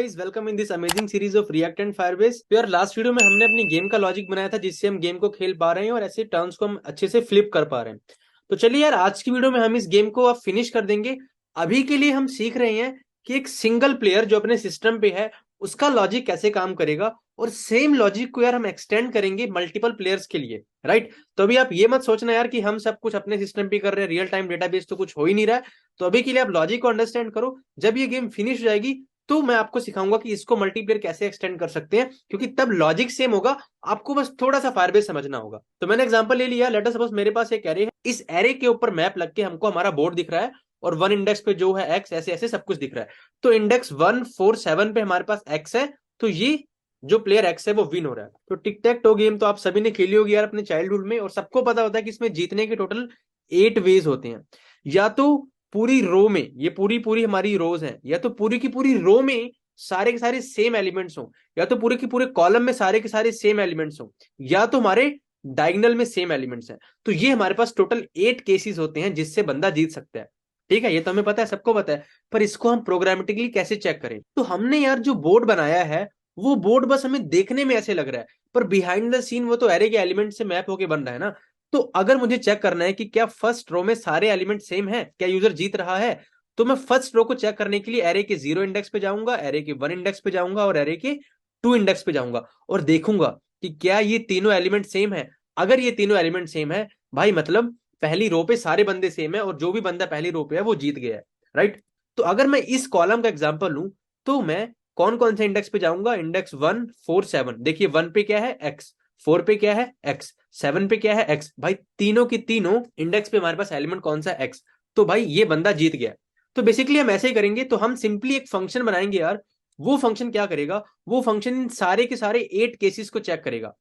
Guys, welcome in this amazing series of react and Firebase. तो यार last video में हमने अपनी गेम का लॉजिक बनाया था जिससे हम गेम को खेल पा रहे हैं और ऐसे टर्न्स को हम अच्छे से फ्लिप कर पा रहे हैं। तो चलिए यार, आज की वीडियो में हम इस गेम को अब फिनिश कर देंगे। अभी के लिए हम सीख रहे हैं कि एक सिंगल प्लेयर जो अपने सिस्टम पे है उसका लॉजिक कैसे काम करेगा, और सेम लॉजिक को यार हम एक्सटेंड करेंगे मल्टीपल प्लेयर्स के लिए। राइट। तो अभी आप ये मत सोचना यार कि हम सब कुछ अपने सिस्टम पे कर रहे हैं, रियल टाइम डेटाबेस तो कुछ हो ही नहीं रहा है। तो अभी के लिए आप लॉजिक को अंडरस्टैंड करो। जब ये गेम फिनिश हो जाएगी तो मैं आपको सिखाऊंगा कि इसको मल्टीप्लेयर कैसे एक्सटेंड कर सकते हैं, क्योंकि तब लॉजिक सेम होगा। आपको बस थोड़ा सा फायरबेस समझना होगा। तो मैंने एग्जांपल ले लिया। लेट अस सपोज मेरे पास एक एरे है। इस एरे के ऊपर मैप लग के हमको हमारा बोर्ड दिख रहा है और वन इंडेक्स पे जो है एक्स, ऐसे ऐसे सब कुछ दिख रहा है। तो इंडेक्स 1 4 7 पे हमारे पास एक्स है। तो ये जो प्लेयर एक्स है वो विन हो रहा है। तो टिक टैक टो गेम तो आप सभी ने खेली होगी यार अपने चाइल्डहुड में, और सबको पता होता है कि इसमें जीतने के टोटल 8 वेज होते हैं। या तो पूरी रो में, ये पूरी पूरी हमारी रोज है, या तो पूरी की पूरी रो में सारे के सारे सेम एलिमेंट्स हो, या तो पूरे के पूरे कॉलम में सारे के सारे सेम एलिमेंट्स हो, या तो हमारे डायगोनल में सेम एलिमेंट्स हैं। तो ये हमारे पास टोटल 8 केसेस होते हैं जिससे बंदा जीत सकता है। ठीक है, ये तो हमें पता है, सबको पता है। पर इसको हम प्रोग्रामेटिकली कैसे चेक करें? तो हमने यार जो बोर्ड बनाया है वो बोर्ड बस हमें देखने में ऐसे लग रहा है, पर बिहाइंड द सीन वो तो एरे के एलिमेंट से मैप होके बन रहा है ना। तो अगर मुझे चेक करना है कि क्या फर्स्ट रो में सारे एलिमेंट सेम है, क्या यूजर जीत रहा है, तो मैं फर्स्ट रो को चेक करने के लिए एरे के 0 इंडेक्स पे जाऊंगा, एरे के 1 इंडेक्स पे जाऊंगा और एरे के 2 इंडेक्स पे जाऊंगा, और देखूंगा कि क्या ये तीनों एलिमेंट सेम है। अगर ये तीनों एलिमेंट सेम है, भाई मतलब पहली रो पे सारे बंदे सेम है और जो भी बंदा पहली रो पे है वो जीत गया है। राइट। तो अगर मैं इस कॉलम का एग्जांपल लूं तो मैं कौन कौन से इंडेक्स पे जाऊंगा? इंडेक्स 1 4 7। देखिए 1 पे क्या है? एक्स। 4 पे क्या है? एक्स। 7 पे क्या है? एक्स। भाई तीनों की तीनों इंडेक्स पे हमारे पास एलिमेंट कौन सा है? एक्स। तो भाई ये बंदा जीत गया। तो बेसिकली हम ऐसे ही करेंगे। तो हम सिंपली एक फंक्शन बनाएंगे यार। वो फंक्शन क्या करेगा? वो फंक्शन इन सारे के सारे 8 केसेस को चेक करेगा।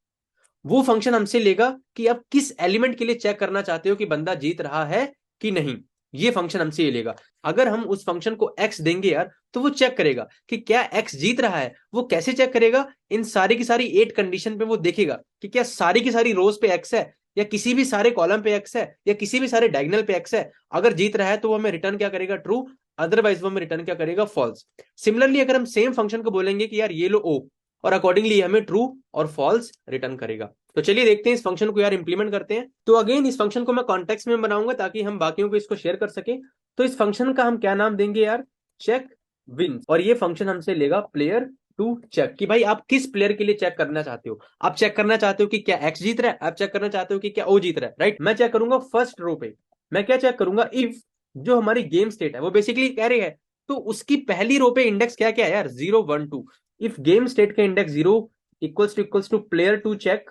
वो फंक्शन हमसे लेगा कि आप किस एलिमेंट के लिए चेक करना चाहते हो कि बंदा जीत रहा है कि नहीं। ये फंक्शन हमसे ये लेगा। अगर हम उस फंक्शन को एक्स देंगे यार, तो वो चेक करेगा कि क्या एक्स जीत रहा है। वो कैसे चेक करेगा? इन सारी की सारी 8 कंडीशन पे वो देखेगा कि क्या सारी की सारी रोज पे एक्स है, या किसी भी सारे कॉलम पे एक्स है, या किसी भी सारे डायगोनल पे एक्स है। अगर जीत रहा है तो वो हमें रिटर्न क्या करेगा? ट्रू। अदरवाइज वो हमें रिटर्न क्या करेगा? फॉल्स। सिमिलरली अगर हम सेम फंक्शन को बोलेंगे कि यार ये लो ओ, और अकॉर्डिंगली हमें ट्रू और फॉल्स रिटर्न करेगा। तो चलिए देखते हैं इस फंक्शन को यार इंप्लीमेंट करते हैं। तो अगेन इस फंक्शन को मैं कॉन्टेक्स्ट में बनाऊंगा ताकि हम बाकियों को इसको शेयर कर सके। तो इस फंक्शन का हम क्या नाम देंगे यार? Check win. और ये फंक्शन हमसे लेगा प्लेयर टू चेक, कि भाई आप किस प्लेयर के लिए चेक करना चाहते हो। आप चेक करना चाहते हो कि क्या एक्स जीत रहा है, आप चेक करना चाहते हो कि क्या ओ जीत रहा है। राइट। मैं चेक करूंगा फर्स्ट रो पे। मैं क्या चेक करूंगा? इफ जो हमारी गेम स्टेट है वो बेसिकली कह रही है, तो उसकी पहली रो पे इंडेक्स क्या क्या है यार? 0 1 2। इफ गेम स्टेट का index 0 equals to player two check,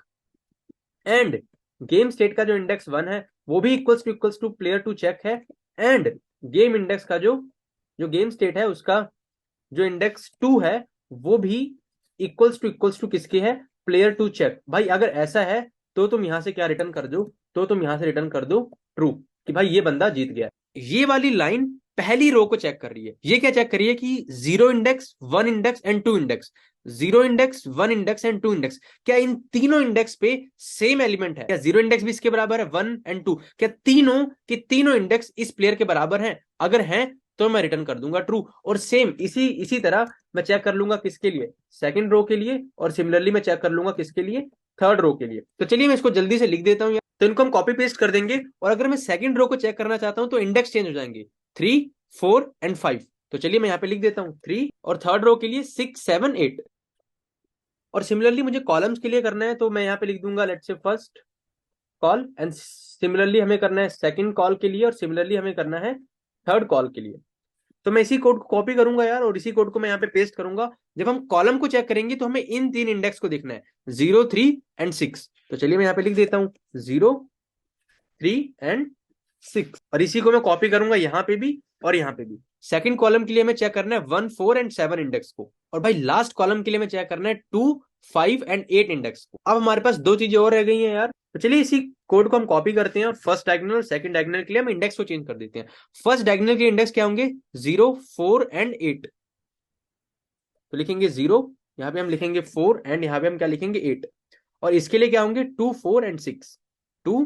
and game state का जो इंडेक्स 1 है वो भी equals to player two check है, एंड गेम इंडेक्स का जो जो गेम स्टेट है उसका जो इंडेक्स 2 है वो भी इक्वल्स टू किसके है? Player two check. भाई अगर ऐसा है तो तुम यहां से क्या रिटर्न कर दो? तो तुम यहां से रिटर्न कर दो ट्रू, कि भाई ये बंदा जीत गया। ये वाली लाइन पहली रो को चेक कर रही है। ये क्या चेक कर रही है? कि 0 index 1 index and 2 index, 0 index 1 index and 2 index, क्या इन तीनों इंडेक्स पे सेम एलिमेंट है? क्या 0 इंडेक्स भी इसके बराबर है? 1 एंड 2, क्या तीनों के तीनों इंडेक्स इस प्लेयर के बराबर हैं? अगर हैं तो मैं रिटर्न कर दूंगा ट्रू। और सेम इसी इसी तरह मैं चेक कर लूंगा किसके लिए? सेकंड रो के लिए। और सिमिलरली मैं चेक कर लूंगा किसके लिए? थर्ड रो के लिए। तो चलिए मैं इसको जल्दी से लिख देता हूं। तो इनको हम कॉपी पेस्ट कर देंगे। और अगर मैं सेकंड रो को चेक करना चाहता हूं तो इंडेक्स चेंज हो जाएंगे, 3 4 एंड 5। तो चलिए मैं यहां पे लिख देता हूं 3, और थर्ड रो के लिए 6 7 8। और सिमिलरली मुझे कॉलम्स के लिए करना है तो मैं यहां पे लिख दूंगा let's say first call, and similarly हमें करना है सेकंड कॉल के लिए, और सिमिलरली हमें करना है थर्ड कॉल के लिए। तो मैं इसी कोड को कॉपी करूंगा यार, और इसी कोड को मैं यहाँ पे पेस्ट करूंगा। जब हम कॉलम को चेक करेंगे तो हमें इन तीन इंडेक्स को देखना है, 0 3 एंड 6। तो चलिए मैं यहाँ पे लिख देता हूँ 0 3 एंड 6, और इसी को मैं कॉपी करूंगा यहाँ पे भी और यहाँ पे भी। सेकंड कॉलम के लिए हमें चेक करना है 1 4 एंड 7 इंडेक्स को, और भाई लास्ट कॉलम के लिए हमें चेक करना है 2 5 एंड 8 इंडेक्स को। अब हमारे पास दो चीजें और रह गई हैं यार। तो चलिए इसी कोड को हम कॉपी करते हैं, और फर्स्ट डायगोनल और सेकंड डायगोनल के लिए हम इंडेक्स को चेंज कर देते हैं। फर्स्ट डायगोनल के इंडेक्स क्या होंगे? 0 4 एंड 8। तो लिखेंगे 0, यहाँ पे हम लिखेंगे 4, एंड यहाँ पे हम क्या लिखेंगे? 8। और इसके लिए क्या होंगे? 2 4 एंड 6, 2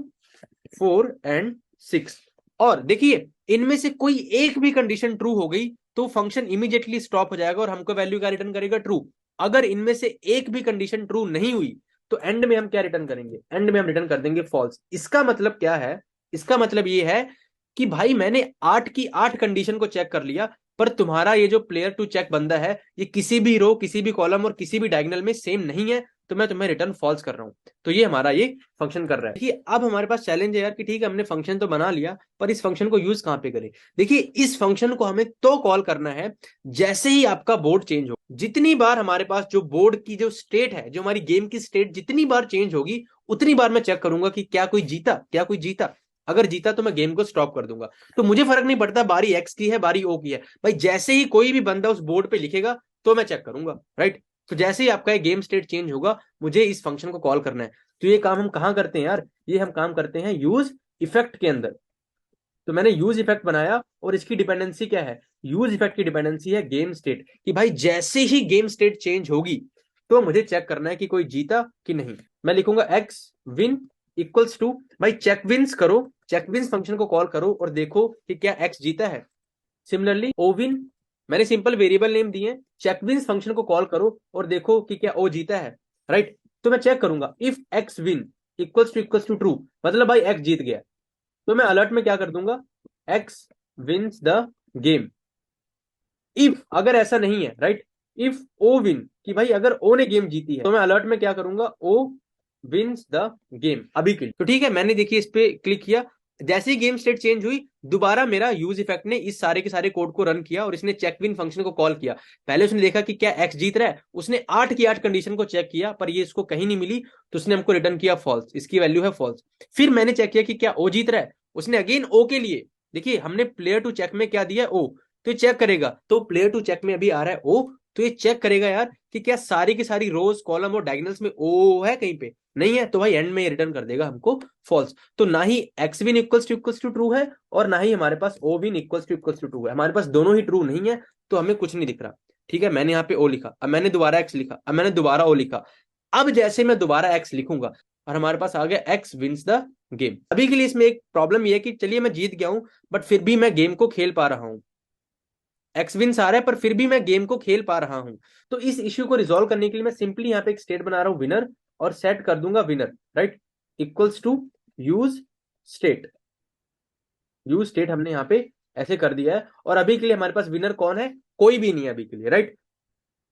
4 एंड 6। और देखिए इनमें से कोई एक भी कंडीशन ट्रू हो गई तो फंक्शन इमीडिएटली स्टॉप हो जाएगा और हमको वैल्यू क्या रिटर्न करेगा, ट्रू। अगर इनमें से एक भी कंडीशन ट्रू नहीं हुई तो एंड में हम क्या रिटर्न करेंगे, एंड में हम रिटर्न कर देंगे फॉल्स। इसका मतलब क्या है, इसका मतलब ये है कि भाई मैंने 8 की 8 कंडीशन को चेक कर लिया, पर तुम्हारा ये जो प्लेयर टू चेक बंदा है ये किसी भी रो, किसी भी कॉलम और किसी भी डायगोनल में सेम नहीं है, तो मैं तुम्हें रिटर्न फॉल्स कर रहा हूं। तो ये हमारा ये फंक्शन कर रहा है। देखिए अब हमारे पास चैलेंज है यार कि ठीक है हमने फंक्शन तो बना लिया, पर इस फंक्शन को यूज कहां पे करें। देखिए इस फंक्शन को हमें तो कॉल करना है जैसे ही आपका बोर्ड चेंज हो। जितनी बार हमारे पास जो बोर्ड की जो स्टेट है, जो हमारी गेम की स्टेट जितनी बार चेंज होगी उतनी बार मैं चेक करूंगा कि क्या कोई जीता, क्या कोई जीता। अगर जीता तो मैं गेम को स्टॉप कर दूंगा। तो मुझे फर्क नहीं पड़ता बारी एक्स की है बारी ओ की है, भाई जैसे ही कोई भी बंदा उस बोर्ड पे लिखेगा तो मैं चेक करूंगा, राइट। तो जैसे ही आपका गेम स्टेट चेंज होगा मुझे इस फंक्शन को कॉल करना है। तो ये काम हम कहां करते हैं यार, ये हम काम करते हैं यूज इफेक्ट के अंदर। तो मैंने यूज इफेक्ट बनाया और इसकी डिपेंडेंसी क्या है, यूज इफेक्ट की डिपेंडेंसी है गेम स्टेट, कि भाई जैसे ही गेम स्टेट चेंज होगी तो मुझे चेक करना है कि कोई जीता कि नहीं। मैं लिखूंगा एक्स विन इक्वल्स टू, भाई चेक विन्स करो, चेक विन्स फंक्शन को कॉल करो और देखो कि क्या एक्स जीता है। सिमिलरली ओ विन, मैंने सिंपल वेरिएबल नेम दिए, चेक विन्स फंक्शन को कॉल करो और देखो कि क्या ओ जीता है, राइट। तो मैं चेक करूंगा if X win equals to true, मतलब भाई एक्स जीत गया। तो मैं अलर्ट में क्या कर दूंगा, x wins the game. If अगर ऐसा नहीं है, राइट, इफ ओ विन, कि भाई अगर ओ ने गेम जीती है, तो मैं अलर्ट में क्या करूंगा, ओ विन्स द गेम अभी के लिए। तो ठीक है मैंने देखिए इस पे क्लिक किया, जैसे ही गेम स्टेट चेंज हुई दोबारा मेरा यूज इफेक्ट ने इस सारे के सारे कोड को रन किया और इसने चेक विन फंक्शन को कॉल किया। पहले उसने देखा कि क्या एक्स जीत रहा है, उसने 8 की 8 कंडीशन को चेक किया पर ये इसको कहीं नहीं मिली, तो उसने हमको रिटर्न किया फॉल्स, इसकी वैल्यू है फॉल्स। फिर मैंने चेक किया कि क्या ओ जीत रहा है, उसने अगेन ओ के लिए, देखिए हमने प्लेयर टू चेक में क्या दिया, ओ, तो ये चेक करेगा, तो प्लेयर टू चेक में अभी आ रहा है ओ, तो ये चेक करेगा यार कि क्या सारी की सारी रोज कॉलम और डायगोनल्स में ओ है, कहीं पे नहीं है, तो भाई एंड में रिटर्न कर देगा हमको फॉल्स। तो ना ही X win equals to true है और ना ही हमारे पास O one equals to true है, हमारे पास दोनों ही ट्रू नहीं है, तो हमें कुछ नहीं दिख रहा। ठीक है मैंने यहाँ पे ओ लिखा, अब मैंने दोबारा एक्स लिखा, अब मैंने दोबारा ओ लिखा। अब जैसे मैं दोबारा एक्स लिखूंगा और हमारे पास आ गया एक्स विन्स द गेम। अभी के लिए इसमें एक प्रॉब्लम ये है कि चलिए मैं जीत गया हूं बट फिर भी मैं गेम को खेल पा रहा हूं, एक्स विन्स आ रहा है पर फिर भी मैं गेम को खेल पा रहा हूं। तो इस इश्यू को रिजॉल्व करने के लिए मैं सिंपली यहाँ पे एक स्टेट बना रहा हूं विनर, और सेट कर दूंगा winner, right, equals to use state. Use state हमने यहाँ पे ऐसे कर दिया है और अभी के लिए हमारे पास विनर कौन है, कोई भी नहीं है अभी के लिए, राइट।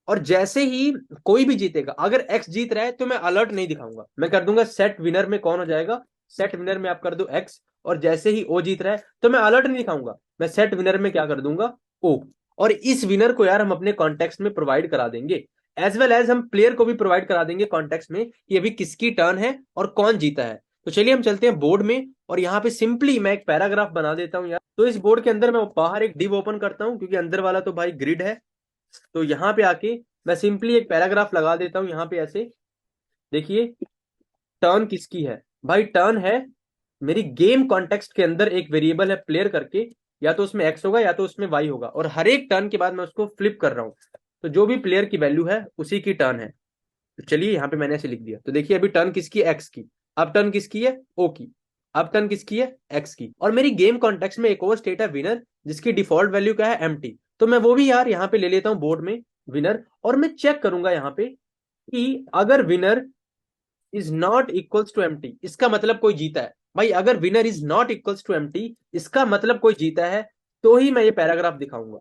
और जैसे ही कोई भी जीतेगा, अगर एक्स जीत रहा है तो मैं अलर्ट नहीं दिखाऊंगा, मैं कर दूंगा सेट विनर में कौन हो जाएगा, सेट विनर में आप कर दो एक्स, और जैसे ही ओ जीत रहा है तो मैं अलर्ट नहीं दिखाऊंगा, मैं सेट विनर में क्या कर दूंगा, ओ। और इस विनर को यार हम अपने कॉन्टेक्स्ट में प्रोवाइड करा देंगे, एज वेल एज हम प्लेयर को भी प्रोवाइड करा देंगे कॉन्टेक्स्ट में कि अभी किसकी टर्न है और कौन जीता है। तो चलिए हम चलते हैं बोर्ड में और यहाँ पे सिंपली मैं एक पैराग्राफ बना देता हूँ यार। तो इस बोर्ड के अंदर मैं बाहर एक डिव ओपन करता हूँ क्योंकि अंदर वाला तो भाई ग्रिड है। तो यहाँ पे आके मैं सिंपली एक पैराग्राफ लगा देता हूं यहाँ पे ऐसे, देखिए टर्न किसकी है, भाई टर्न है मेरी गेम कॉन्टेक्स्ट के अंदर एक वेरिएबल है प्लेयर करके, या तो उसमें एक्स होगा या तो उसमें वाई होगा, और हर एक टर्न के बाद मैं उसको फ्लिप कर रहा हूं, तो जो भी प्लेयर की वैल्यू है उसी की टर्न है। तो चलिए यहाँ पे मैंने ऐसे लिख दिया, तो देखिए अभी टर्न किसकी है, एक्स की, अब टर्न किसकी है, ओ की, अब टर्न किसकी है, एक्स की। और मेरी गेम कॉन्टेक्स्ट में एक और स्टेट है विनर, जिसकी डिफॉल्ट वैल्यू क्या है, एम्प्टी, तो मैं वो भी यार यहाँ पे ले लेता हूँ बोर्ड में विनर, और मैं चेक करूंगा यहाँ पे कि अगर winner is not equals to empty, इसका मतलब कोई जीता है। भाई अगर winner is not equals to empty इसका मतलब कोई जीता है, तो ही मैं ये पैराग्राफ दिखाऊंगा।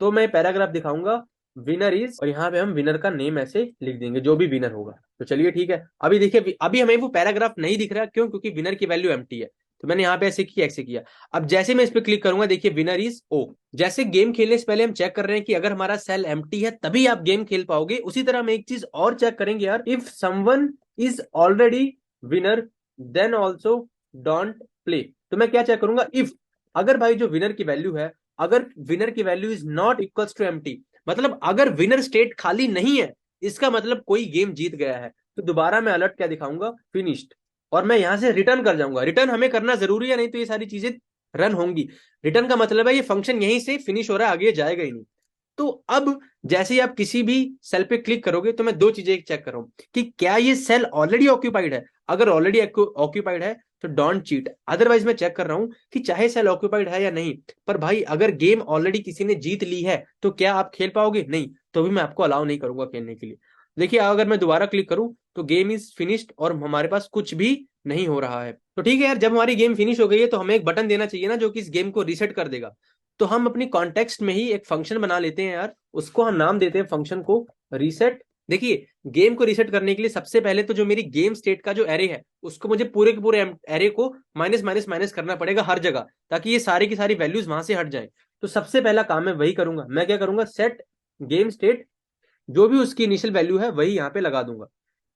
तो मैं पैराग्राफ दिखाऊंगा विनर इज, और यहाँ पे हम विनर का नेम ऐसे लिख देंगे जो भी विनर होगा। तो चलिए ठीक है, अभी देखिए अभी हमें वो पैराग्राफ नहीं दिख रहा, क्यों, क्योंकि विनर की वैल्यू एम्प्टी है। तो मैंने यहाँ पे ऐसे किया, ऐसे किया। अब जैसे मैं इस पे क्लिक करूंगा देखिए विनर इज ओ। जैसे गेम खेलने से पहले हम चेक कर रहे हैं कि अगर हमारा सेल एम्प्टी है तभी आप गेम खेल पाओगे, उसी तरह हम एक चीज और चेक करेंगे यार, if someone is already winner then also don't play. तो मैं क्या चेक करूंगा, इफ अगर भाई जो विनर की वैल्यू है, अगर विनर की value is not equals to empty, मतलब अगर विनर स्टेट खाली नहीं है इसका मतलब कोई गेम जीत गया है, तो दोबारा मैं अलर्ट क्या दिखाऊंगा, फिनिश्ड, और मैं यहां से रिटर्न कर जाऊंगा। रिटर्न हमें करना जरूरी है, नहीं तो ये सारी चीजें रन होंगी। रिटर्न का मतलब है ये फंक्शन यहीं से फिनिश हो रहा है, आगे जाएगा ही नहीं। तो अब जैसे ही आप किसी भी सेल पे क्लिक करोगे तो मैं दो चीजें चेक कर रहा हूं कि क्या ये सेल ऑलरेडी ऑक्यूपाइड है। अगर ऑलरेडी ऑक्यूपाइड है तो डोंट चीट, अदरवाइज मैं चेक कर रहा हूं कि चाहे सेल ऑक्यूपाइड है या नहीं। पर भाई अगर गेम ऑलरेडी किसी ने जीत ली है तो क्या आप खेल पाओगे? नहीं, तो भी मैं आपको अलाउ नहीं करूंगा खेलने के लिए। देखिए अगर मैं दोबारा क्लिक करूं तो गेम इज फिनिश्ड और हमारे पास कुछ भी नहीं हो रहा है। तो ठीक है यार, जब हमारी गेम फिनिश हो गई है तो हमें एक बटन देना चाहिए ना जो कि इस गेम को रीसेट कर देगा। तो हम अपनी कॉन्टेक्स्ट में ही एक फंक्शन बना लेते हैं यार, उसको हम नाम देते हैं फंक्शन को रीसेट। देखिए गेम को रीसेट करने के लिए सबसे पहले तो जो मेरी गेम स्टेट का जो एरे है उसको मुझे पूरे के पूरे एरे को माइनस माइनस माइनस करना पड़ेगा हर जगह, ताकि ये सारी की सारी वैल्यूज वहां से हट जाए। तो सबसे पहला काम मैं वही करूंगा। मैं क्या करूंगा, सेट गेम स्टेट, जो भी उसकी इनिशियल वैल्यू है वही यहाँ पे लगा दूंगा।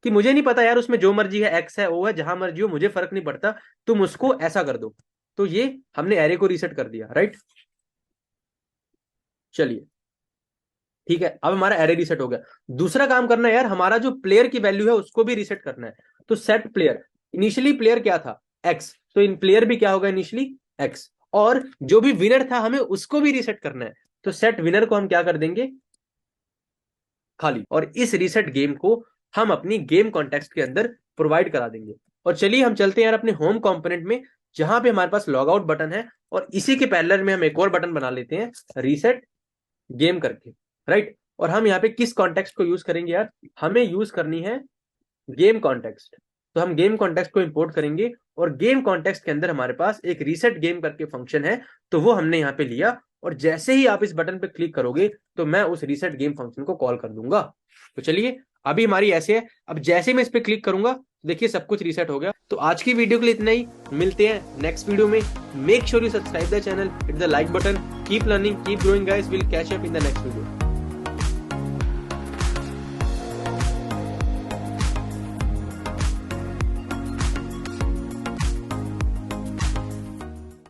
कि मुझे नहीं पता यार उसमें जो मर्जी है, एक्स है, ओ है, जहां मर्जी हो, मुझे फर्क नहीं पड़ता, तुम उसको ऐसा कर दो। तो ये हमने एरे को रीसेट कर दिया, राइट। चलिए ठीक है, अब हमारा एरे रीसेट हो गया। दूसरा काम करना है यार, हमारा जो प्लेयर की वैल्यू है उसको भी रीसेट करना है। तो सेट प्लेयर, इनिशियली प्लेयर क्या था, एक्स, तो इन प्लेयर भी क्या होगा, इनिशियली एक्स। और जो भी विनर था हमें उसको भी रीसेट करना है। तो सेट विनर को हम क्या कर देंगे, खाली। और इस रीसेट गेम को हम अपनी गेम कॉन्टेक्स्ट के अंदर प्रोवाइड करा देंगे। और चलिए हम चलते हैं यार अपने होम कंपोनेंट में, जहां पे हमारे पास लॉग आउट बटन है, और इसी के पैरेलल में हम एक और बटन बना लेते हैं रीसेट गेम करके, राइट। और हम यहाँ पे किस कॉन्टेक्स्ट को यूज करेंगे यार, हमें यूज करनी है गेम कॉन्टेक्स्ट। तो हम गेम कॉन्टेक्स्ट को इंपोर्ट करेंगे, और गेम कॉन्टेक्स्ट के अंदर हमारे पास एक रीसेट गेम करके फंक्शन है, तो वो हमने यहाँ पे लिया। और जैसे ही आप इस बटन पे क्लिक करोगे तो मैं उस रीसेट गेम फंक्शन को कॉल कर दूंगा। तो चलिए अभी हमारी ऐसे है, अब जैसे मैं इस पे क्लिक करूंगा देखिए सब कुछ रीसेट हो गया। तो आज की वीडियो के लिए इतना ही, मिलते हैं नेक्स्ट वीडियो में। Make sure you subscribe the channel, hit the like button, keep learning, keep growing guys, will catch up in the next video.